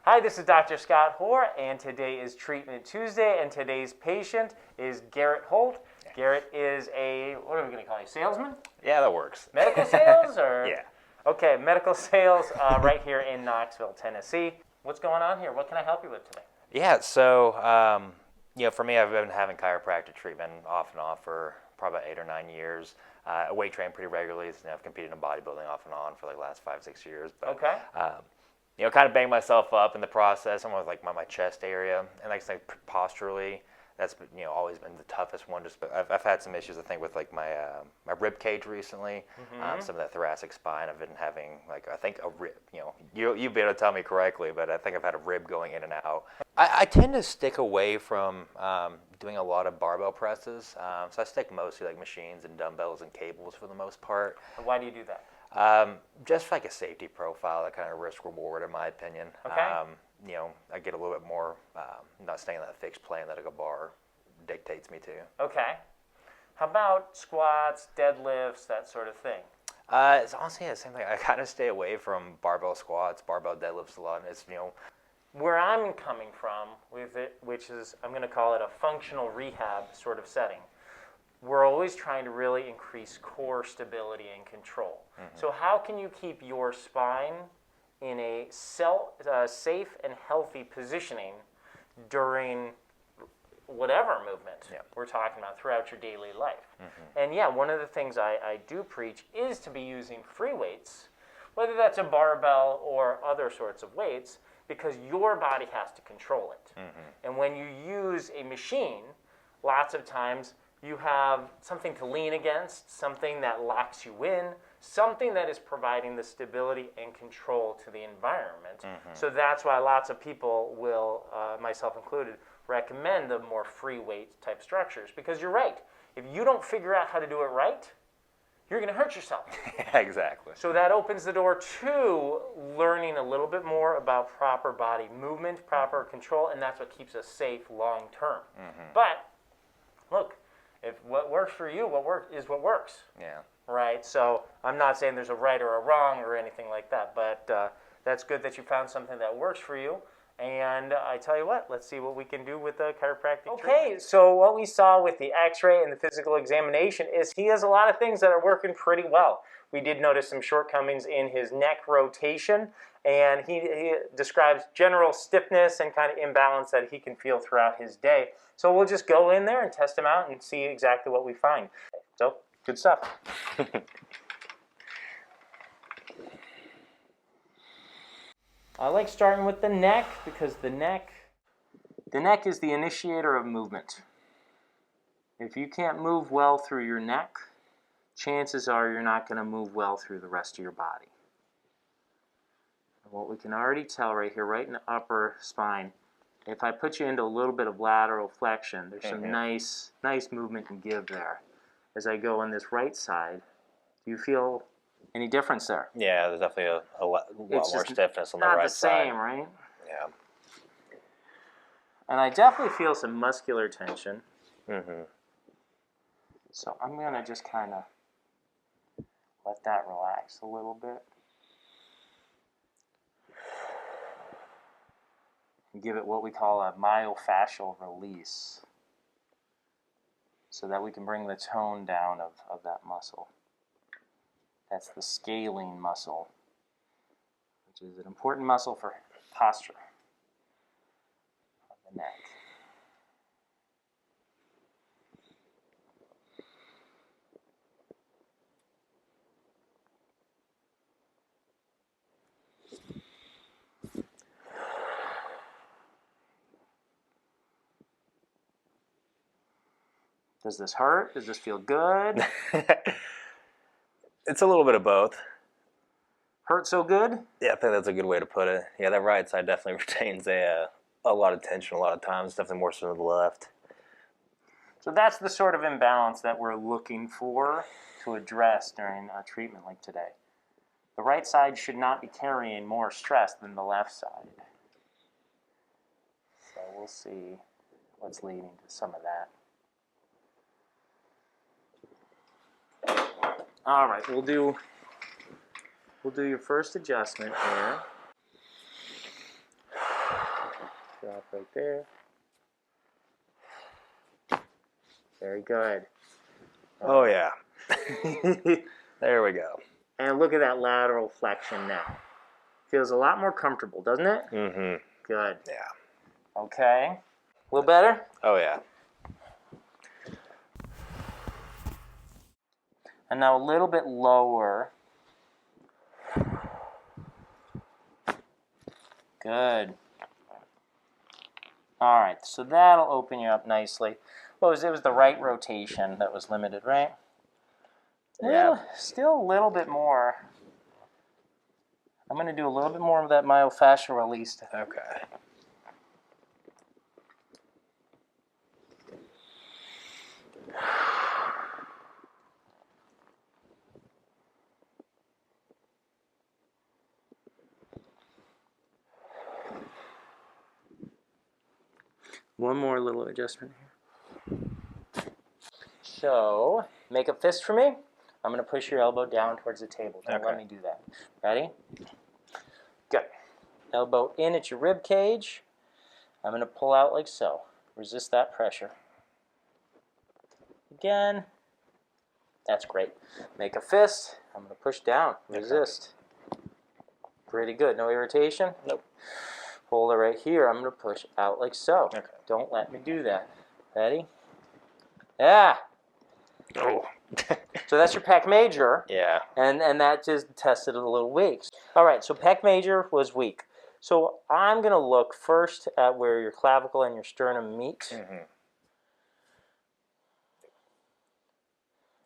Hi, this is Dr. Scott Hoar, and today is Treatment Tuesday, and today's patient is Garrett Holt. Garrett is what are we going to call you, salesman? Yeah, that works. Medical sales, or? Yeah. Okay, medical sales right here in Knoxville, Tennessee. What's going on here? What can I help you with today? Yeah, so, for me, I've been having chiropractic treatment off and on for probably about 8 or 9 years. I weight train pretty regularly. I've competed in bodybuilding off and on for like the last 5-6 years. But, okay. Kind of banged myself up in the process. I'm with like my chest area, and like posturally, that's always been the toughest one. Just I've had some issues, I think, with like my rib cage recently. Some of that thoracic spine. I've been having I think a rib. You'll be able to tell me correctly, but I think I've had a rib going in and out. I tend to stick away from doing a lot of barbell presses. So I stick mostly like machines and dumbbells and cables for the most part. Why do you do that? Just like a safety profile, that kind of risk reward, in my opinion. Okay. I get a little bit more, not staying in that fixed plane that a bar dictates me to. Okay. How about squats, deadlifts, that sort of thing? It's honestly the same thing. I kind of stay away from barbell squats, barbell deadlifts a lot. It's, Where I'm coming from with it, which is, I'm going to call it a functional rehab sort of setting. We're always trying to really increase core stability and control. Mm-hmm. So how can you keep your spine in a safe and healthy positioning during whatever movement we're talking about throughout your daily life? Mm-hmm. And one of the things I do preach is to be using free weights, whether that's a barbell or other sorts of weights, because your body has to control it. Mm-hmm. And when you use a machine, lots of times you have something to lean against, something that locks you in, something that is providing the stability and control to the environment. Mm-hmm. So that's why lots of people will, myself included, recommend the more free weight type structures. Because you're right, if you don't figure out how to do it right, you're going to hurt yourself. Yeah, exactly. So that opens the door to learning a little bit more about proper body movement, proper control, and that's what keeps us safe long term. Mm-hmm. But look, if what works for you, what works. Yeah. Right? So I'm not saying there's a right or a wrong or anything like that, but that's good that you found something that works for you. And I tell you what, let's see what we can do with the chiropractic treatment. Okay, so what we saw with the x-ray and the physical examination is he has a lot of things that are working pretty well. We did notice some shortcomings in his neck rotation, and he describes general stiffness and kind of imbalance that he can feel throughout his day. So we'll just go in there and test him out and see exactly what we find. So, good stuff. I like starting with the neck because the neck is the initiator of movement. If you can't move well through your neck, chances are you're not going to move well through the rest of your body. And what we can already tell right here, right in the upper spine, if I put you into a little bit of lateral flexion, there's some nice movement and give there. As I go on this right side, do you feel any difference there? Yeah, there's definitely a lot more stiffness on the right side. Not the same, right? Yeah. And I definitely feel some muscular tension. Mm-hmm. So I'm going to just kind of let that relax a little bit. And give it what we call a myofascial release, so that we can bring the tone down of that muscle. That's the scalene muscle, which is an important muscle for posture of the neck. Does this hurt? Does this feel good? It's a little bit of both. Hurt so good? Yeah, I think that's a good way to put it. Yeah, that right side definitely retains a lot of tension a lot of times, definitely more so than the left. So that's the sort of imbalance that we're looking for to address during a treatment like today. The right side should not be carrying more stress than the left side. So we'll see what's leading to some of that. All right, we'll do your first adjustment here. Drop right there. Very good. Oh, yeah. There we go. And look at that lateral flexion now. Feels a lot more comfortable, doesn't it? Mm-hmm. Good. Yeah. Okay. A little better? Oh, yeah. And now a little bit lower. Good. All right, so that'll open you up nicely. What was it? It was the right rotation that was limited, right? Yeah. Still a little bit more. I'm going to do a little bit more of that myofascial release. Okay. One more little adjustment here. So, make a fist for me. I'm going to push your elbow down towards the table. Don't let me do that. Ready? Good. Elbow in at your rib cage. I'm going to pull out like so. Resist that pressure. Again. That's great. Make a fist. I'm going to push down. Resist. Pretty good. No irritation? Nope. Hold it right here. I'm going to push out like so. Okay. Don't let me do that. Ready? Yeah. Oh. So that's your pec major. Yeah. And that just tested a little weak. All right, so pec major was weak. So I'm going to look first at where your clavicle and your sternum meet. Mm-hmm.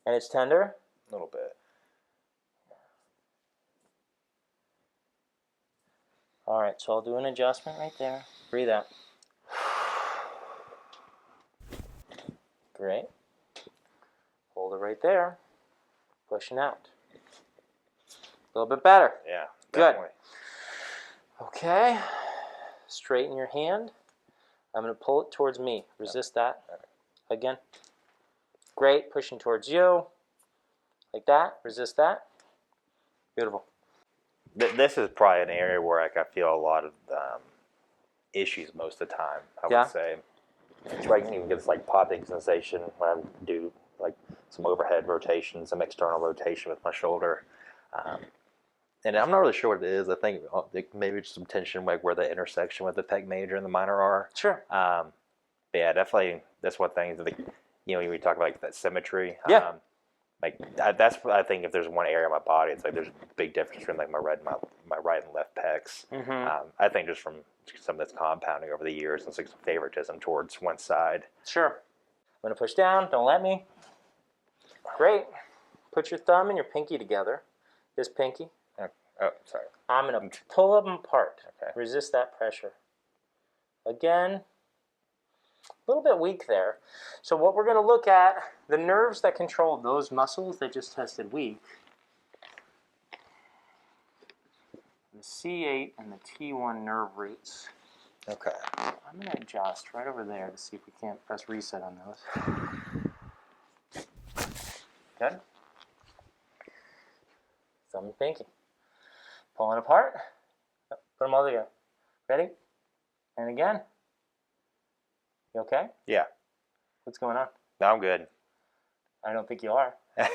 And it's tender? A little bit. All right, so I'll do an adjustment right there. Breathe out. Great. Hold it right there. Pushing out. A little bit better. Yeah. Good. Definitely. Okay. Straighten your hand. I'm going to pull it towards me. Resist that. Again. Great. Pushing towards you. Like that. Resist that. Beautiful. This is probably an area where I feel a lot of issues most of the time, I would say. It's right, you can get this like popping sensation when I do like some overhead rotation, some external rotation with my shoulder. And I'm not really sure what it is. I think maybe just some tension like where the intersection with the pec major and the minor are. Sure. But yeah, definitely that's one thing that, when we talk about like that symmetry. Yeah. That's I think if there's one area of my body, it's like there's a big difference between like my right and left pecs. Mm-hmm. I think just from some that's compounding over the years and some favoritism towards one side. Sure. I'm going to push down. Don't let me. Great. Put your thumb and your pinky together. This pinky. Oh, sorry. I'm going to pull them apart. Okay. Resist that pressure. Again. A little bit weak there. So what we're going to look at, the nerves that control those muscles that just tested weak, the C8 and the T1 nerve roots. Okay. I'm going to adjust right over there to see if we can't press reset on those. Good. Thumb and pinky. Pulling apart. Put them all together. Ready? And again. You okay? Yeah. What's going on? No, I'm good. I don't think you are. Put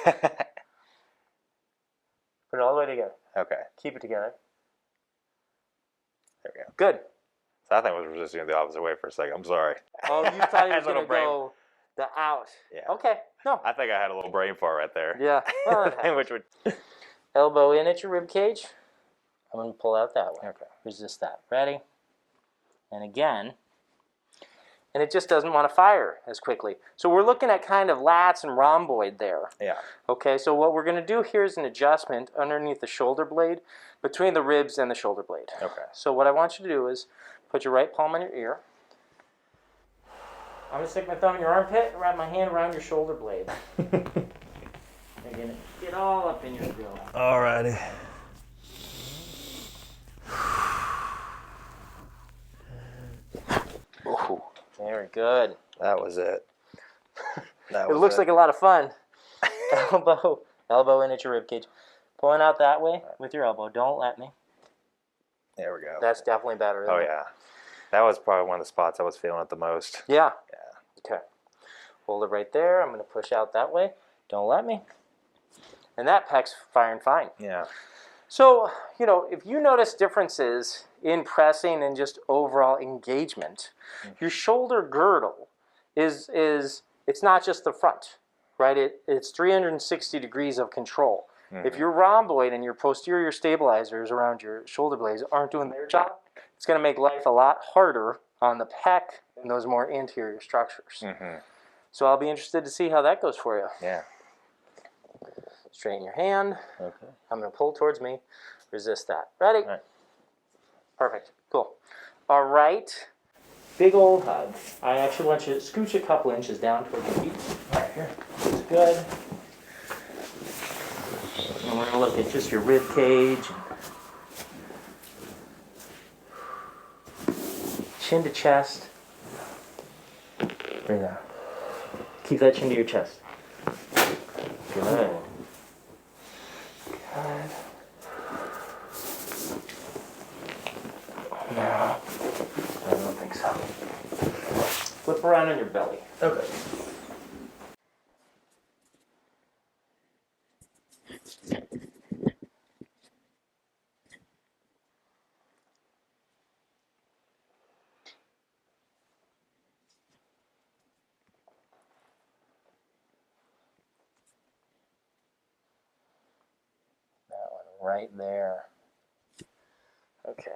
it all the way together. Okay. Keep it together. There we go. Good. So I think I was resisting the opposite way for a second. I'm sorry. Oh, you thought you Had was a going little to brain- go the out. Yeah. Okay. No. I think I had a little brain fart right there. Yeah. Well, that happens. Which would. Elbow in at your rib cage. I'm going to pull out that way. Okay. Resist that. Ready? And again. And it just doesn't want to fire as quickly. So we're looking at kind of lats and rhomboid there. Yeah. Okay, so what we're going to do here is an adjustment underneath the shoulder blade, between the ribs and the shoulder blade. Okay. So what I want you to do is put your right palm on your ear. I'm going to stick my thumb in your armpit and wrap my hand around your shoulder blade. I'm going to get all up in your grill. Alrighty. Ooh, Very good. that was it. It looks like a lot of fun. Elbow in at your rib cage. Pulling out that way with your elbow. Don't let me. There we go. That's definitely better. Isn't Oh it? yeah. That was probably one of the spots I was feeling it the most. Yeah. Yeah. Okay. Hold it right there. I'm going to push out that way. Don't let me. And that pec's firing fine. Yeah. So, you know, if you notice differences in pressing and just overall engagement, your shoulder girdle is it's not just the front, right? It's 360 degrees of control. If your rhomboid and your posterior stabilizers around your shoulder blades aren't doing their job, it's going to make life a lot harder on the pec and those more anterior structures. So I'll be interested to see how that goes for you. Yeah. Straighten your hand. Okay. I'm going to pull towards me. Resist that. Ready? All right. Perfect. Cool. All right. Big old hug. I actually want you to scooch a couple inches down towards your feet. All right, here. That's good. And we're going to look at just your rib cage. Chin to chest. Breathe out. Keep that chin to your chest. Good. Good. No, I don't think so. Flip around on your belly. Okay. That one right there. Okay.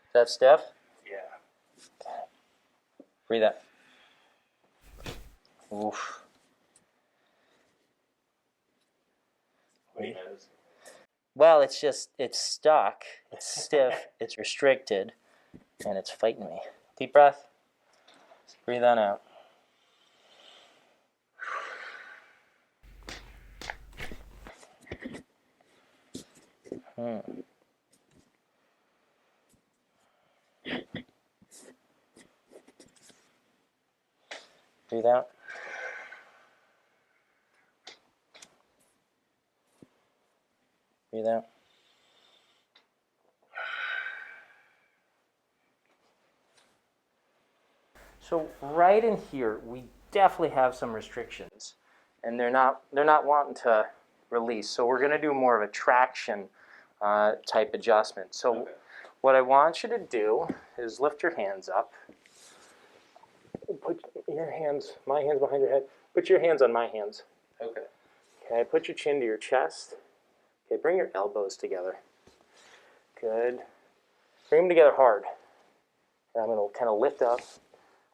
Is that stiff? Yeah. Okay. Breathe out. Oof. Well, it's stuck, it's stiff, it's restricted, and it's fighting me. Deep breath. Breathe on out. Breathe out. Breathe out. So right in here, we definitely have some restrictions, and they're not wanting to release. So we're going to do more of a traction type adjustment. So what I want you to do is lift your hands up. Put your hands, my hands behind your head. Put your hands on my hands. Okay. Okay, put your chin to your chest. Okay, bring your elbows together. Good. Bring them together hard. And I'm going to kind of lift up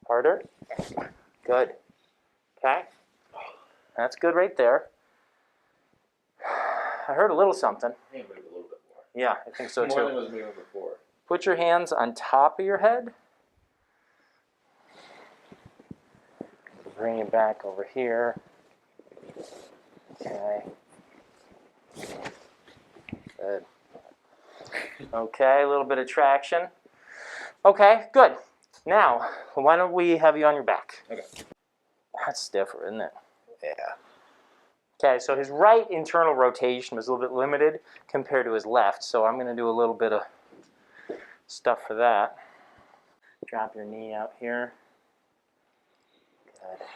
harder. Good. Okay. That's good right there. I heard a little something. I think move a little bit more. Yeah, I think so too. More than was moving before. Put your hands on top of your head. Bring it back over here. Okay. Good. Okay, a little bit of traction. Okay, good. Now, why don't we have you on your back? Okay. That's stiffer, isn't it? Yeah. Okay, so his right internal rotation was a little bit limited compared to his left, so I'm going to do a little bit of stuff for that. Drop your knee out here. Good.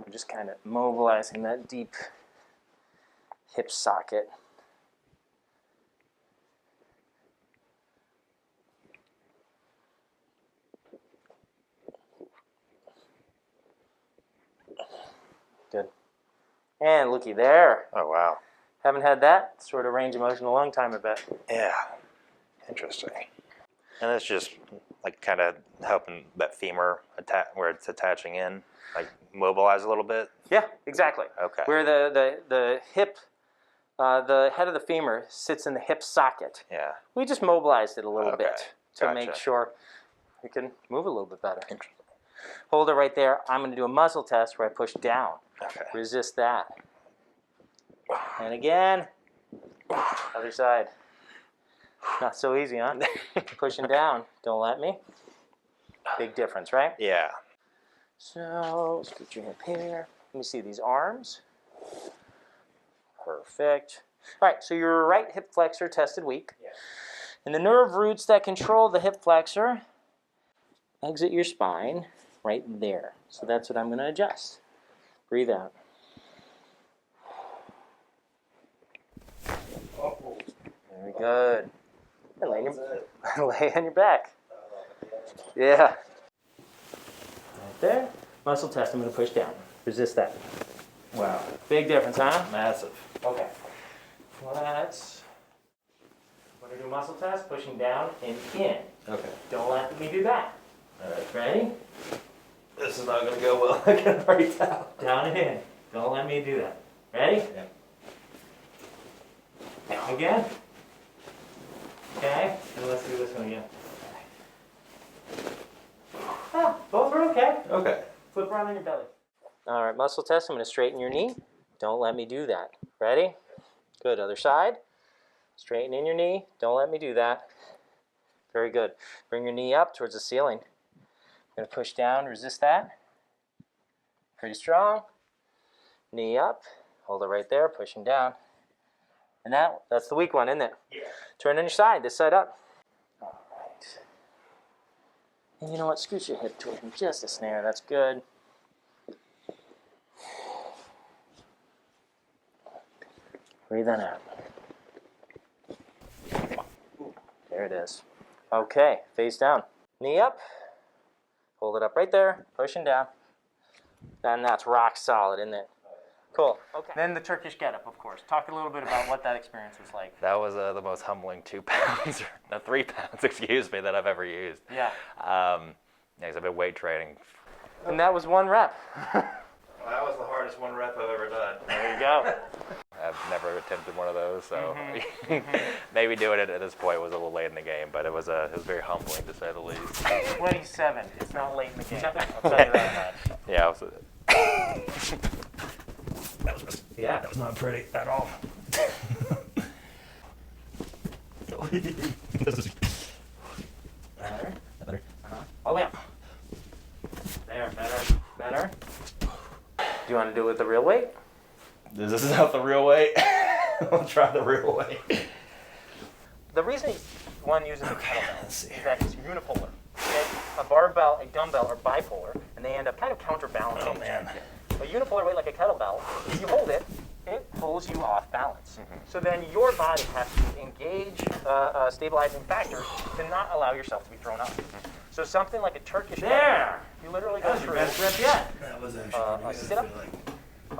I'm just kind of mobilizing that deep hip socket. Good. And looky there. Oh, wow. Haven't had that sort of range of motion in a long time, I bet. Yeah. Interesting. And it's just like kind of helping that femur where it's attaching in, like mobilize a little bit. Yeah, exactly. Okay. Where the hip, the head of the femur sits in the hip socket. Yeah. We just mobilized it a little Okay. bit to Gotcha. make sure we can move a little bit better. Interesting. Hold it right there. I'm going to do a muscle test where I push down. Okay. Resist that. And again, other side. Not so easy, huh? Pushing down. Don't let me. Big difference, right? Yeah. So, scoot your hip here. Let me see these arms. Perfect. All right, so your right hip flexor tested weak. Yeah. And the nerve roots that control the hip flexor exit your spine right there. So that's what I'm going to adjust. Breathe out. Oh, Very good. And lay, that's it. lay on your back. Yeah. Right there. Muscle test, I'm going to push down. Resist that. Wow. Big difference, huh? Massive. Okay. Let's. We're going to do muscle test, pushing down and in. Okay. Don't let me do that. All right. Ready? This is not going to go well. I can already tell. Down and in. Don't let me do that. Ready? Yeah. Down again. Okay. And let's do this one again. Oh, both are okay. Okay. Flip around on your belly. All right, muscle test. I'm going to straighten your knee. Don't let me do that. Ready? Good. Other side. Straighten in your knee. Don't let me do that. Very good. Bring your knee up towards the ceiling. I'm going to push down. Resist that. Pretty strong. Knee up. Hold it right there. Pushing down. And that's the weak one, isn't it? Yeah. Turn on your side. This side up. All right. And you know what? Scoot your hip toward me just a snare. That's good. Breathe in out. There it is. Okay, face down. Knee up. Hold it up right there. Pushing down. And that's rock solid, isn't it? Cool. Okay. Then the Turkish getup, of course. Talk a little bit about what that experience was like. That was the most humbling 2 pounds, or no, 3 pounds, excuse me, that I've ever used. Yeah. Yeah, 'cause I've been weight training. And that was 1 rep. Well, that was the hardest 1 rep I've ever done. There you go. I've never attempted one of those, so maybe doing it at this point was a little late in the game, but it was very humbling to say the least. 27. It's not late in the game. I'll tell you that much. Yeah, That was not pretty at all. This is Better. better. All the way up. There, better. Do you want to do it with the real weight? This is not the real weight. I'll try the real weight. The reason one uses a kettlebell let's see is that it's unipolar. Okay? A barbell, a dumbbell are bipolar, and they end up kind of counterbalancing. Oh man. A unipolar weight like a kettlebell, if you hold it, it pulls you off balance. So then your body has to engage a stabilizing factor to not allow yourself to be thrown off. So something like a Turkish There! you literally go through Best rep yet. That was a actually sit-up, a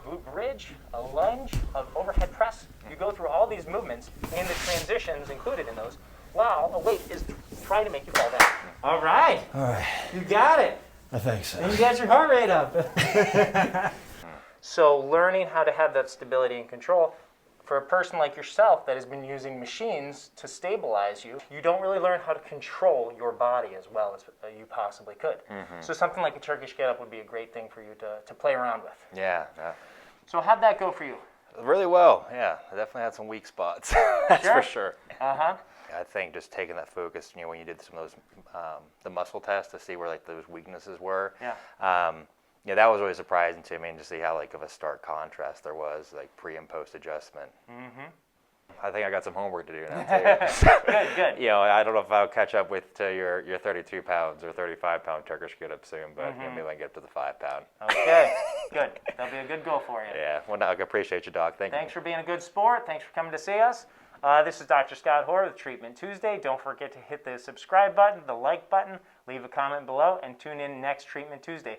glute bridge, a lunge, an overhead press. You go through all these movements and the transitions included in those while a weight is trying to make you fall down. All right. All right. You got it. I think so. And you got your heart rate up. So learning how to have that stability and control, for a person like yourself that has been using machines to stabilize you, you don't really learn how to control your body as well as you possibly could. So something like a Turkish get-up would be a great thing for you to play around with. yeah, So how'd that go for you? really well. Yeah, I definitely had some weak spots. That's Sure. for sure. Uh-huh. I think just taking that focus, when you did some of those, the muscle tests to see where like those weaknesses were. Yeah. Yeah, that was really surprising to me, and to see how like of a stark contrast there was, like pre and post adjustment. I think I got some homework to do now too. Good. I don't know if I'll catch up with your 32 pounds or 35 pound Turkish get up soon, but maybe I can get up to the 5 pound. Okay, good. That'll be a good goal for you. Yeah, well, I appreciate you, Doc. Thank you. Thanks for being a good sport. Thanks for coming to see us. This is Dr. Scott Hoar with Treatment Tuesday. Don't forget to hit the subscribe button, the like button, leave a comment below, and tune in next Treatment Tuesday.